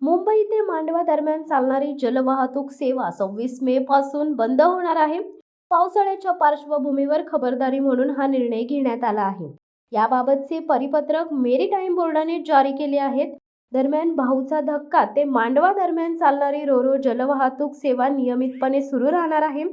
मुंबई ते मांडवा दरम्यान चालणारी जलवाहतूक सेवा 26 मे पासून बंद होणार आहे. पावसाळ्याच्या पार्श्वभूमीवर खबरदारी म्हणून हा निर्णय घेण्यात आला आहे. याबाबतचे परिपत्रक मेरीटाईम बोर्डाने जारी केले आहेत. दरम्यान भाऊचा धक्का ते मांडवा दरम्यान चालणारी रोरो जलवाहतूक सेवा नियमितपणे सुरू राहणार आहे.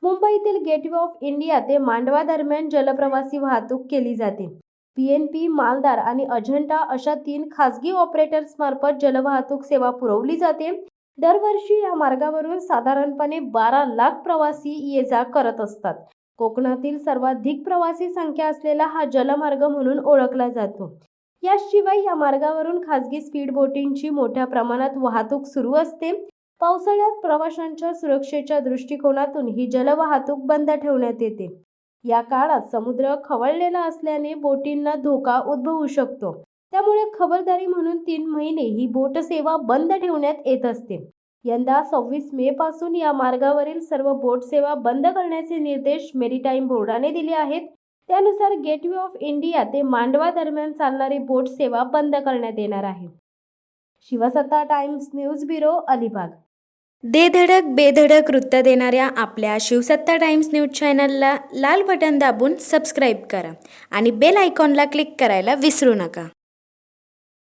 मुंबईतील गेटवे ऑफ इंडिया ते मांडवा दरम्यान जलप्रवासी वाहतूक केली जाते. PNP, मालदार आणि अजंठा अशा 3 खासगी ऑपरेटर्स मार्फत जलवाहतूक सेवा पुरवली जाते. दरवर्षी या मार्गावरून साधारणपणे 12 लाख प्रवासी ये-जा करत असतात. कोकणातील सर्वाधिक प्रवासी संख्या असलेला हा जलमार्ग म्हणून ओळखला जातो. याशिवाय या मार्गावरून खासगी स्पीड बोटींची मोठ्या प्रमाणात वाहतूक सुरू असते. पावसाळ्यात प्रवाशांच्या सुरक्षेच्या दृष्टिकोनातून ही जलवाहतूक बंद ठेवण्यात येते. या काळात समुद्र खवळलेला असल्याने बोटींना धोका उद्भवू शकतो. त्यामुळे खबरदारी म्हणून 3 महिने ही बोट सेवा बंद ठेवण्यात येत असते. यंदा 26 मे पासून या मार्गावरील सर्व बोट सेवा बंद करण्याचे निर्देश मेरीटाईम बोर्डाने दिले आहेत. त्यानुसार गेटवे ऑफ इंडिया ते मांडवा दरम्यान चालणारी बोट सेवा बंद करण्यात येणार आहे. शिवसत्ता टाइम्स न्यूज ब्युरो, अलिबाग. दे धडक बेधडक वृत्त देणाऱ्या आपल्या शिवसत्ता टाइम्स न्यूज चॅनलला लाल बटन दाबून सबस्क्राईब करा आणि बेल आयकॉनला क्लिक करायला विसरू नका.